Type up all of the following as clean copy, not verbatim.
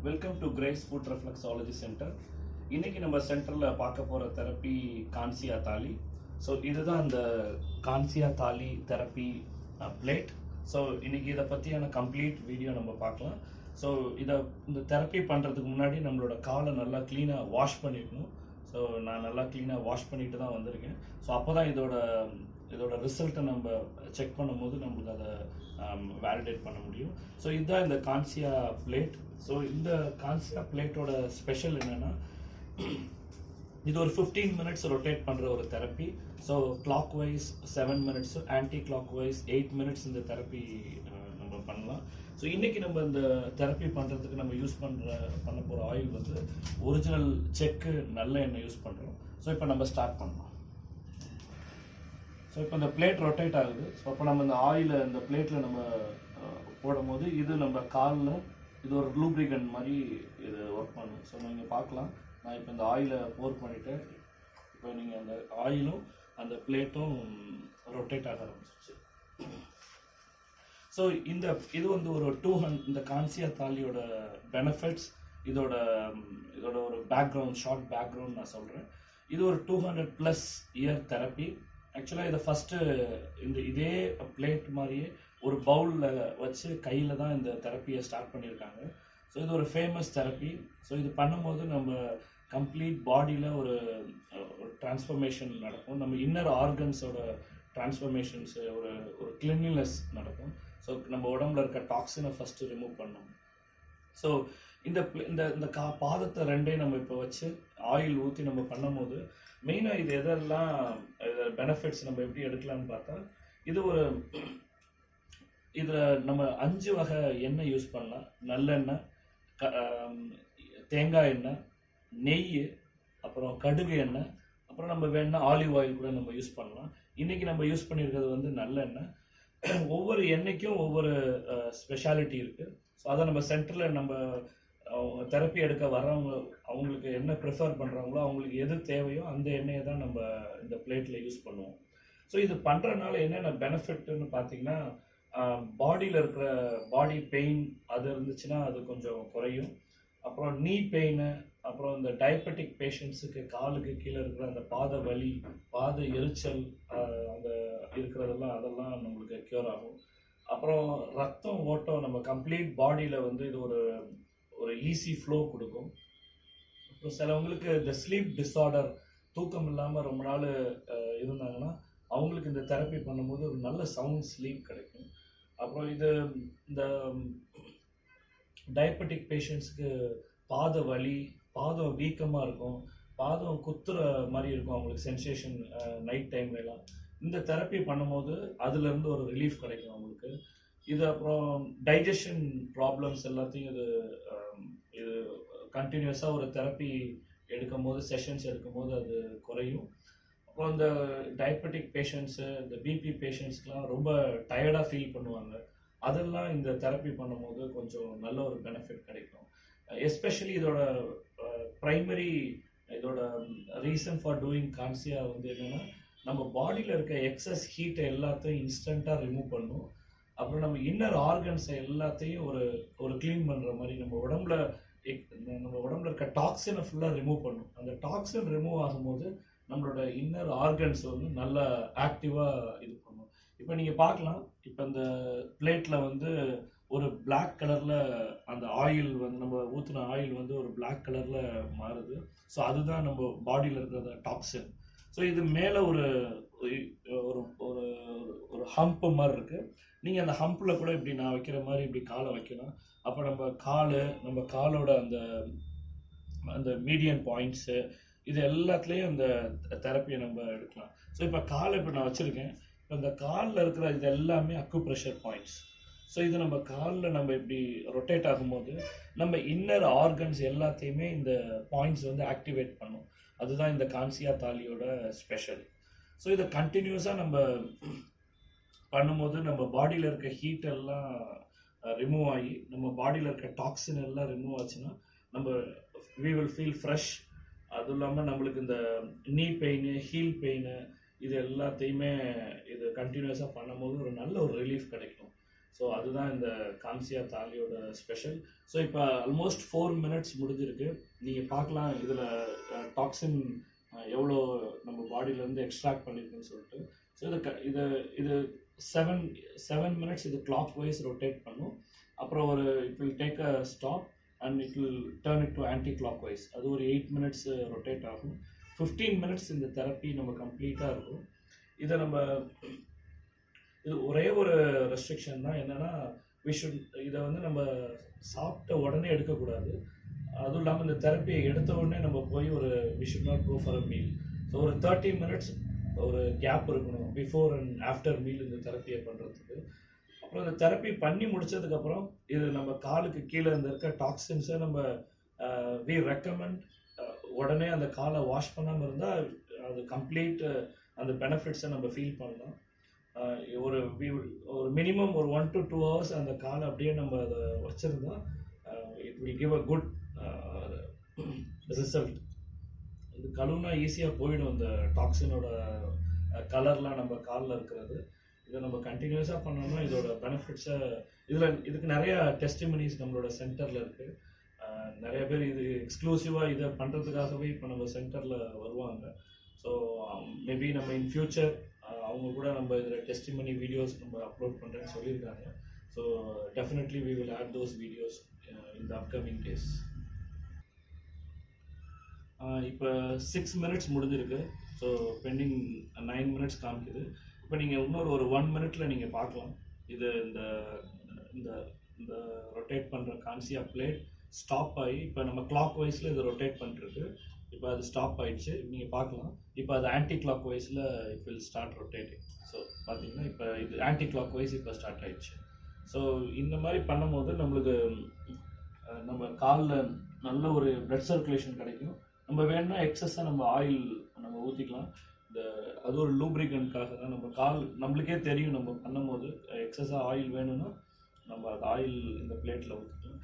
Welcome to grace food reflexology centre. இன்னைக்கு நம்ம சென்டரில் பார்க்க போகிற தெரப்பி கான்சியா தாலி. ஸோ இதுதான் அந்த கான்சியா தாலி தெரப்பி பிளேட். ஸோ இன்னைக்கு இதை பற்றியான கம்ப்ளீட் வீடியோ நம்ம பார்க்கலாம். ஸோ இந்த தெரப்பி பண்ணுறதுக்கு முன்னாடி நம்மளோட காலை நல்லா க்ளீனாக வாஷ் பண்ணிக்கணும். ஸோ நான் நல்லா க்ளீனாக வாஷ் பண்ணிட்டு தான் வந்திருக்கேன். ஸோ அப்போ தான் இதோட ரிசல்ட்டை நம்ம செக் பண்ணும்போது நம்மளுக்கு அதை வேலிடேட் பண்ண முடியும். ஸோ இதுதான் இந்த கான்சியா பிளேட். ஸோ இந்த கான்சியா பிளேட்டோட ஸ்பெஷல் என்னென்னா, இது ஒரு 15 மினிட்ஸ் ரொட்டேட் பண்ணுற ஒரு therapy. So clockwise 7 minutes, anticlockwise 8 minutes இந்த தெரப்பி நம்ம பண்ணலாம். ஸோ இன்றைக்கி நம்ம இந்த தெரப்பி பண்ணுறதுக்கு நம்ம பண்ண போகிற ஆயில் வந்து ஒரிஜினல் செக்கு நல்ல எண்ணெய் யூஸ் பண்ணுறோம். ஸோ இப்போ நம்ம ஸ்டார்ட் பண்ணலாம். ஸோ இப்போ இந்த பிளேட் ரொட்டேட் ஆகுது. ஸோ அப்போ நம்ம இந்த ஆயிலை இந்த பிளேட்டில் நம்ம போடும் போது இது நம்ம காலில் இது ஒரு லூப்ரிகன்ட் மாதிரி இது ஒர்க் பண்ணும். ஸோ நீங்கள் பார்க்கலாம், நான் இப்போ இந்த ஆயிலை போர் பண்ணிவிட்டு இப்போ நீங்கள் அந்த ஆயிலும் அந்த பிளேட்டும் ரொட்டேட் ஆக ஆரம்பிச்சிச்சு. ஸோ இது வந்து ஒரு 200 இந்த கான்சியா தாலியோட பெனிஃபிட்ஸ், இதோட ஒரு பேக்ரவுண்ட், ஷார்ட் பேக்ரவுண்ட் நான் சொல்கிறேன். இது ஒரு 200+ இயர் தெரப்பி. ஆக்சுவலாக இதை ஃபஸ்ட்டு இதே பிளேட் மாதிரியே ஒரு பவுலில் வச்சு கையில் தான் இந்த தெரப்பியை ஸ்டார்ட் பண்ணியிருக்காங்க. ஸோ இது ஒரு ஃபேமஸ் தெரப்பி. ஸோ இது பண்ணும்போது நம்ம கம்ப்ளீட் பாடியில் ஒரு டிரான்ஸ்ஃபர்மேஷன் நடக்கும். நம்ம இன்னர் ஆர்கன்ஸோட டிரான்ஸ்ஃபர்மேஷன்ஸு, ஒரு கிளீன்லினஸ் நடக்கும். ஸோ நம்ம உடம்புல இருக்க டாக்ஸினை ஃபஸ்ட்டு ரிமூவ் பண்ணணும். ஸோ இந்த பாதத்தை ரெண்டையும் நம்ம இப்போ வச்சு ஆயில் ஊற்றி நம்ம பண்ணும்போது மெயினாக இது எதெல்லாம் பெனிஃபிட்ஸ் நம்ம எப்படி எடுக்கலாம்னு பார்த்தா, இதில் நம்ம 5 வகை எண்ணெய் யூஸ் பண்ணலாம். நல்லெண்ணெய், தேங்காய் எண்ணெய், நெய், அப்புறம் கடுகு எண்ணெய், அப்புறம் நம்ம வேணால் ஆலிவ் ஆயில் கூட நம்ம யூஸ் பண்ணலாம். இன்றைக்கி நம்ம யூஸ் பண்ணியிருக்கிறது வந்து நல்லெண்ணெய். ஒவ்வொரு எண்ணெய்க்கும் ஒவ்வொரு ஸ்பெஷாலிட்டி இருக்குது. ஸோ அதை நம்ம சென்டரில் நம்ம தெரப்பி எடுக்க வர்றவங்க அவங்களுக்கு என்ன ப்ரிஃபர் பண்ணுறாங்களோ, அவங்களுக்கு எது தேவையோ அந்த எண்ணெயை தான் நம்ம இந்த பிளேட்டில் யூஸ் பண்ணுவோம். ஸோ இது பண்ணுறதுனால என்னென்ன பெனிஃபிட்னு பார்த்தீங்கன்னா, பாடியில் இருக்கிற பாடி பெயின் அது இருந்துச்சுன்னா அது கொஞ்சம் குறையும். அப்புறம் நீ பெயின், அப்புறம் இந்த டயபெட்டிக் பேஷண்ட்ஸுக்கு காலுக்கு கீழே இருக்கிற அந்த பாத வலி, பாத எரிச்சல் அந்த அதெல்லாம் நம்மளுக்கு க்யூர் ஆகும். அப்புறம் ரத்தம் ஓட்டம் நம்ம கம்ப்ளீட் பாடியில் வந்து இது ஒரு ஈஸி ஃப்ளோ கொடுக்கும். அப்புறம் சிலவங்களுக்கு இந்த ஸ்லீப் டிஸார்டர், தூக்கம் இல்லாமல் ரொம்ப நாள் இருந்தாங்கன்னா அவங்களுக்கு இந்த தெரப்பி பண்ணும்போது ஒரு நல்ல சவுண்ட் ஸ்லீப் கிடைக்கும். அப்புறம் இந்த டயபெட்டிக் பேஷண்ட்ஸுக்கு பாத வலி, பாதம் வீக்கமாக இருக்கும், பாதம் குத்துற மாதிரி இருக்கும் அவங்களுக்கு சென்சேஷன் நைட் டைம்லலாம். இந்த தெரப்பி பண்ணும்போது அதுலேருந்து ஒரு ரிலீஃப் கிடைக்கும் அவங்களுக்கு. இது அப்புறம் டைஜஷன் ப்ராப்ளம்ஸ் எல்லாத்தையும் இது கண்டினியூஸாக ஒரு தெரப்பி செஷன்ஸ் எடுக்கும்போது அது குறையும். அப்புறம் இந்த டயபெட்டிக் பேஷண்ட்ஸு, இந்த பிபி பேஷண்ட்ஸ்க்கெலாம் ரொம்ப டயர்டாக ஃபீல் பண்ணுவாங்க. அதெல்லாம் இந்த தெரப்பி பண்ணும்போது கொஞ்சம் நல்ல ஒரு பெனிஃபிட் கிடைக்கும். எஸ்பெஷலி இதோட ரீசன் ஃபார் டூயிங் கான்சியா வந்து என்னென்னா, நம்ம பாடியில் இருக்க எக்ஸஸ் ஹீட்டை எல்லாத்தையும் இன்ஸ்டண்ட்டாக ரிமூவ் பண்ணும். அப்புறம் நம்ம இன்னர் ஆர்கன்ஸை எல்லாத்தையும் ஒரு க்ளீன் பண்ணுற மாதிரி நம்ம உடம்புல இருக்க டாக்ஸினை ஃபுல்லாக ரிமூவ் பண்ணும். அந்த டாக்ஸின் ரிமூவ் ஆகும்போது நம்மளோட இன்னர் ஆர்கன்ஸ் வந்து நல்லா ஆக்டிவாக இது பண்ணும். இப்போ நீங்கள் பார்க்கலாம், இப்போ இந்த பிளேட்டில் வந்து ஒரு பிளாக் கலரில் அந்த ஆயில் வந்து நம்ம ஊற்றின ஆயில் வந்து ஒரு பிளாக் கலரில் மாறுது. ஸோ அதுதான் நம்ம பாடியில் இருக்கிற டாக்ஸின். ஸோ இது மேலே ஒரு ஹம்ப் மாதிரி இருக்குது. நீங்கள் அந்த ஹம்பில் கூட இப்படி நான் வைக்கிற மாதிரி இப்படி காலை வைக்கலாம். அப்போ நம்ம காலோட அந்த மீடியன் பாயிண்ட்ஸு இது எல்லாத்துலேயும் இந்த தெரப்பியை நம்ம எடுக்கலாம். ஸோ இப்போ நான் வச்சுருக்கேன். இப்போ இந்த காலில் இருக்கிற இது எல்லாமே அக்குப்ரெஷர் பாயிண்ட்ஸ். ஸோ இது நம்ம காலில் நம்ம இப்படி ரொட்டேட் ஆகும்போது நம்ம இன்னர் ஆர்கன்ஸ் எல்லாத்தையுமே இந்த பாயிண்ட்ஸ் வந்து ஆக்டிவேட் பண்ணும். அதுதான் இந்த கான்சியா தாலியோட ஸ்பெஷல். ஸோ இதை கண்டினியூஸாக நம்ம பண்ணும்போது நம்ம பாடியில் இருக்க ஹீட் எல்லாம் ரிமூவ் ஆகி நம்ம பாடியில் இருக்க டாக்ஸின் எல்லாம் ரிமூவ் ஆச்சுன்னா we will feel ஃப்ரெஷ். அதுவும் இல்லாமல் நம்மளுக்கு இந்த நீ பெயின், ஹீல் பெயின் இது எல்லாத்தையுமே இது கண்டினியூஸாக பண்ணும்போது ஒரு நல்ல ஒரு ரிலீஃப் கிடைக்கும். ஸோ ஸோ அதுதான் இந்த கான்சியா தாலியோட ஸ்பெஷல். ஸோ இப்போ ஆல்மோஸ்ட் 4 மினிட்ஸ் முடிஞ்சிருக்கு. நீங்கள் பார்க்கலாம் இதில் டாக்ஸின் எவ்வளோ நம்ம பாடியிலேருந்து எக்ஸ்ட்ராக்ட் பண்ணியிருக்குன்னு சொல்லிட்டு. ஸோ இதை இது 7 மினிட்ஸ் இது கிளாக் வைஸ் ரொட்டேட் பண்ணும். அப்புறம் it will take a stop and it will turn it to anticlockwise. அது ஒரு 8 மினிட்ஸ் ரொட்டேட் ஆகும். 15 மினிட்ஸ் இந்த தெரப்பி நம்ம கம்ப்ளீட்டாக இருக்கும். இதை இது ஒரே ஒரு ரெஸ்ட்ரிக்ஷன் தான் என்னென்னா, இதை வந்து நம்ம சாப்பிட்ட உடனே எடுக்கக்கூடாது. அதுவும் இல்லாமல் இந்த தெரப்பியை எடுத்த உடனே நம்ம போய் we should not go for a meal. So ஒரு 30 மினிட்ஸ் ஒரு கேப் இருக்கணும் பிஃபோர் அண்ட் ஆஃப்டர் மீல் இந்த தெரப்பியை பண்ணுறதுக்கு. அப்புறம் இந்த தெரப்பி பண்ணி முடிச்சதுக்கப்புறம் இது நம்ம காலுக்கு கீழே இருக்க டாக்ஸின்ஸை வி ரெக்கமெண்ட் உடனே அந்த காலை வாஷ் பண்ணாமல் இருந்தால் அது கம்ப்ளீட் அந்த பெனிஃபிட்ஸை நம்ம ஃபீல் பண்ணலாம். ஒரு மினிமம் ஒரு 1 to 2 hours அந்த காலை அப்படியே நம்ம அதை வச்சுருந்தா it will give a good result. இது கழுவுனா ஈஸியாக போயிடும் இந்த டாக்ஸினோட கலர்லாம் நம்ம காலில் இருக்கிறது. இதை நம்ம கண்டினியூஸாக பண்ணோம்னா இதோட பெனிஃபிட்ஸை இதுக்கு நிறைய டெஸ்டிமனிஸ் நம்மளோட சென்டரில் இருக்குது. நிறைய பேர் இது எக்ஸ்க்ளூசிவாக இதை பண்ணுறதுக்காகவே இப்போ நம்ம சென்டரில் வருவாங்க. ஸோ மேபி நம்ம இன் ஃபியூச்சர் அவங்க கூட நம்ம இதில் டெஸ்டிமனி வீடியோஸ் நம்ம அப்லோட் பண்ணுறேன்னு சொல்லியிருக்காங்க. So definitely we will add those videos in the upcoming days. இப்போ 6 மினிட்ஸ் முடிஞ்சிருக்கு. ஸோ பெண்டிங் 9 மினிட்ஸ் காமிக்குது. இப்போ நீங்கள் இன்னொரு 1 மினிட்டில் நீங்கள் பார்க்கலாம். இது இந்த இந்த இந்த ரொட்டேட் பண்ணுற கான்சியா பிளேட் ஸ்டாப் ஆகி இப்போ நம்ம கிளாக் வைஸில் இது ரொட்டேட் பண்ணிருக்கு. இப்போ அது ஸ்டாப் ஆகிடுச்சு, நீங்கள் பார்க்கலாம். இப்போ அது ஆன்டி கிளாக் வைஸில் it will start rotating. So பார்த்தீங்கன்னா இப்போ இது ஆன்டி கிளாக் வைஸ் இப்போ ஸ்டார்ட் ஆகிடுச்சு. ஸோ இந்த மாதிரி பண்ணும்போது நம்மளுக்கு நம்ம காலில் நல்ல ஒரு பிளட் சர்க்குலேஷன் கிடைக்கும். நம்ம வேணும்னா எக்ஸஸாக நம்ம ஆயில் நம்ம ஊற்றிக்கலாம். அது ஒரு லூப்ரிகன்ட்காக தான். நம்ம நம்மளுக்கே தெரியும் நம்ம பண்ணும்போது எக்ஸஸாக ஆயில் வேணும்னா நம்ம அது ஆயில் இந்த பிளேட்டில் ஊற்றிட்டோம்.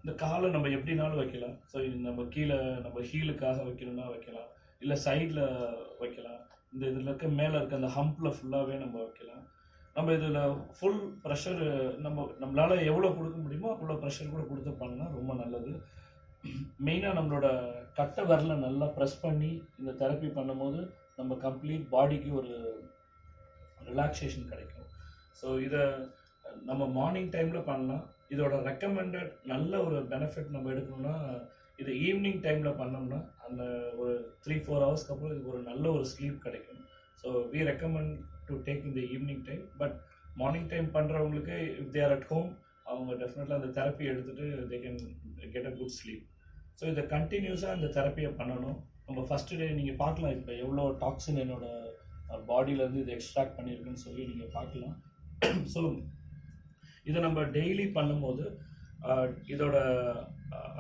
இந்த காலை நம்ம எப்படினாலும் வைக்கலாம். ஸோ நம்ம கீழே நம்ம ஹீலுக்காக வைக்கணும்னா வைக்கலாம், இல்லை சைடில் வைக்கலாம். இதில் மேலே இருக்க அந்த ஹம்பில் ஃபுல்லாகவே நம்ம வைக்கலாம். நம்ம இதில் ஃபுல் ப்ரெஷர் நம்மளால் எவ்வளோ கொடுக்க முடியுமோ அவ்வளோ ப்ரெஷர் கூட கொடுத்து பண்ணால் ரொம்ப நல்லது. மெயினாக நம்மளோட கட்டை விரலை நல்லா ப்ரெஸ் பண்ணி இந்த தெரப்பி பண்ணும்போது நம்ம கம்ப்ளீட் பாடிக்கு ஒரு ரிலாக்ஸேஷன் கிடைக்கும். ஸோ இதை நம்ம மார்னிங் டைமில் பண்ணலாம். இதோட ரெக்கமெண்டட் நல்ல ஒரு பெனிஃபிட் நம்ம எடுக்கணும்னா இது ஈவினிங் டைமில் பண்ணோம்னா அந்த ஒரு 3-4 ஹவர்ஸ்க்கு அப்புறம் இதுக்கு ஒரு நல்ல ஒரு ஸ்லீப் கிடைக்கும். So we recommend to take இந்த evening time. But morning time பண்ணுறவங்களுக்கு if they are at home அவங்க டெஃபினெட்லாக அந்த தெரப்பி எடுத்துகிட்டு they can get a good sleep. So இதை கண்டினியூஸாக இந்த தெரப்பியை பண்ணணும். நம்ம ஃபஸ்ட்டு டே நீங்கள் பார்க்கலாம் இப்போ எவ்வளோ டாக்ஸின் என்னோடய பாடியிலேருந்து இது எக்ஸ்ட்ராக்ட் பண்ணியிருக்குன்னு சொல்லி நீங்கள் பார்க்கலாம். ஸோ இதை நம்ம டெய்லி பண்ணும்போது இதோட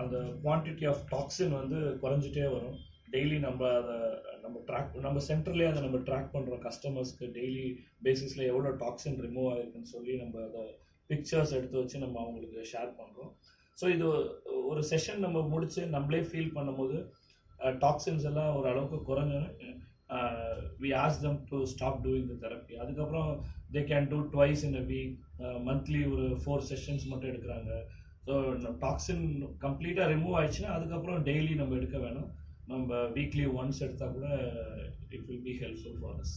அந்த குவான்டிட்டி ஆஃப் டாக்ஸின் குறைஞ்சிட்டே வரும். டெய்லி நம்ம சென்டர்லேயே அதை நம்ம ட்ராக் பண்ணுறோம். கஸ்டமர்ஸ்க்கு டெய்லி பேசிஸில் எவ்வளோ டாக்ஸின் ரிமூவ் ஆகிருக்குன்னு சொல்லி நம்ம அதை பிக்சர்ஸ் எடுத்து வச்சு நம்ம அவங்களுக்கு ஷேர் பண்ணுறோம். ஸோ இது ஒரு செஷன் நம்ம முடித்து நம்மளே ஃபீல் பண்ணும்போது டாக்ஸின்ஸ் எல்லாம் ஒரு அளவுக்கு குறைஞ்சோன்னு we ask them to stop doing the therapy. அதுக்கப்புறம் they can do twice in a week, monthly ஒரு 4 sessions மட்டும் எடுக்கிறாங்க. ஸோ டாக்ஸின் கம்ப்ளீட்டாக ரிமூவ் ஆயிடுச்சுன்னா அதுக்கப்புறம் டெய்லி நம்ம எடுக்க வேணும். நம்ம வீக்லி ஒன்ஸ் எடுத்தால் கூட it will be helpful for us.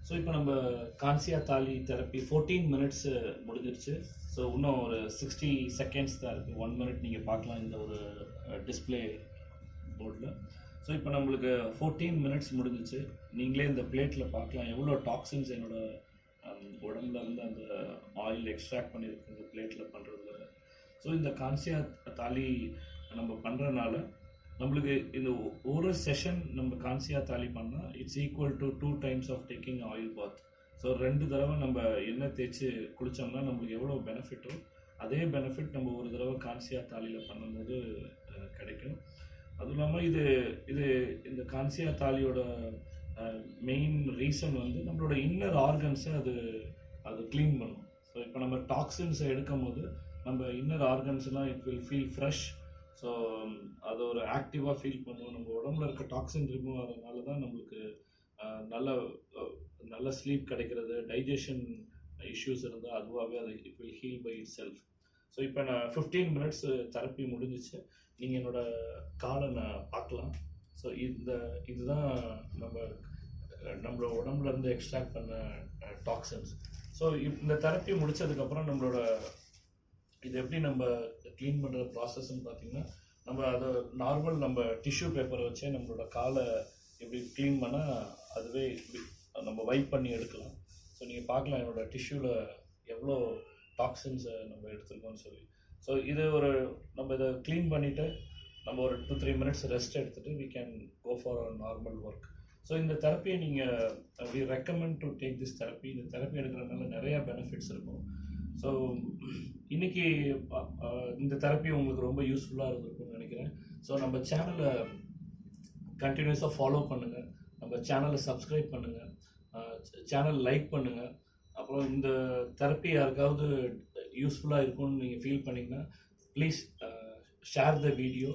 So இப்போ நம்ம கான்சியா தாலி தெரப்பி 14 மினிட்ஸ் முடிஞ்சிருச்சு. ஸோ இன்னும் ஒரு 60 செகண்ட்ஸ் தான் இருக்குது. 1 மினிட் நீங்கள் பார்க்கலாம் இந்த ஒரு டிஸ்பிளே போர்டில். ஸோ இப்போ நம்மளுக்கு 14 மினிட்ஸ் முடிஞ்சிச்சு. நீங்களே இந்த பிளேட்டில் பார்க்கலாம் எவ்வளோ டாக்ஸின்ஸ் என்னோடய உடம்புல இருந்து அந்த ஆயில் எக்ஸ்ட்ராக்ட் பண்ணியிருக்கு இந்த பிளேட்டில் பண்ணுறதுல. ஸோ இந்த கான்சியா தாலி நம்ம பண்ணுறதுனால நம்மளுக்கு இந்த ஒரு செஷன் நம்ம கான்சியா தாலி பண்ணால் it's equal to 2 times of taking oil bath. So 2 தடவை நம்ம எண்ணெய் தேய்ச்சி குளித்தோம்னா நம்மளுக்கு எவ்வளோ பெனிஃபிட்டோ அதே பெனிஃபிட் நம்ம ஒரு தடவை கான்சியா தாலியில் பண்ணும்போது கிடைக்கும். அதுவும் இல்லாமல் இந்த கான்சியா தாலியோட மெயின் ரீசன் நம்மளோட இன்னர் ஆர்கன்ஸை அது க்ளீன் பண்ணும். ஸோ இப்போ நம்ம டாக்ஸின்ஸை எடுக்கும் போது நம்ம இன்னர் ஆர்கன்ஸ்லாம் it will feel fresh. So அது ஒரு ஆக்டிவாக ஃபீல் பண்ணுவோம். நம்ம உடம்புல இருக்க டாக்ஸின் ரிமூவ் ஆகிறதுனால தான் நம்மளுக்கு நல்ல நல்ல ஸ்லீப் கிடைக்கிறது, டைஜஷன் இஷ்யூஸ் இருந்தால் அதுவாகவே அது it will heal by itself. So இப்போ நான் 15 மினிட்ஸ் தெரப்பி முடிஞ்சிச்சு. நீங்கள் என்னோட காலை நான் பார்க்கலாம். ஸோ இதுதான் நம்மளோட உடம்புல இருந்து எக்ஸ்ட்ராக்ட் பண்ண டாக்ஸின்ஸ். ஸோ இந்த தெரப்பி முடிச்சதுக்கப்புறம் நம்மளோட இது எப்படி நம்ம க்ளீன் பண்ணுற ப்ராசஸ்ன்னு பார்த்தீங்கன்னா, நம்ம அதை நார்மல் நம்ம டிஷ்யூ பேப்பரை வச்சே நம்மளோட காலை எப்படி க்ளீன் பண்ணால் அதுவே நம்ம வைப் பண்ணி எடுக்கலாம். ஸோ நீங்கள் பார்க்கலாம் என்னோட டிஷ்யூவில் எவ்வளோ டாக்ஸின்ஸை நம்ம எடுத்துருக்கோம்னு சொல்லி. ஸோ இது நம்ம இதை க்ளீன் பண்ணிவிட்டு நம்ம ஒரு 2-3 மினிட்ஸ் ரெஸ்ட் எடுத்துகிட்டு we can go for a normal work. So இந்த தெரப்பியை நீங்கள் we recommend to take this therapy. இந்த தெரப்பி எடுக்கிறதுனால நிறைய பெனிஃபிட்ஸ் இருக்கும். ஸோ இன்னைக்கு இந்த தெரப்பி உங்களுக்கு ரொம்ப யூஸ்ஃபுல்லாக இருந்திருக்கும்னு நினைக்கிறேன். ஸோ நம்ம சேனலை கண்டினியூஸாக ஃபாலோ பண்ணுங்கள், நம்ம சேனலை சப்ஸ்கிரைப் பண்ணுங்கள், சேனல் லைக் பண்ணுங்கள். அப்புறம் இந்த தெரப்பி யாருக்காவது யூஸ்ஃபுல்லாக இருக்கும்னு நீங்கள் ஃபீல் பண்ணிங்கன்னா please share the video.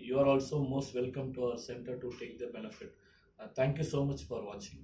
You are also most welcome to our center to take the benefit. Thank you so much for watching.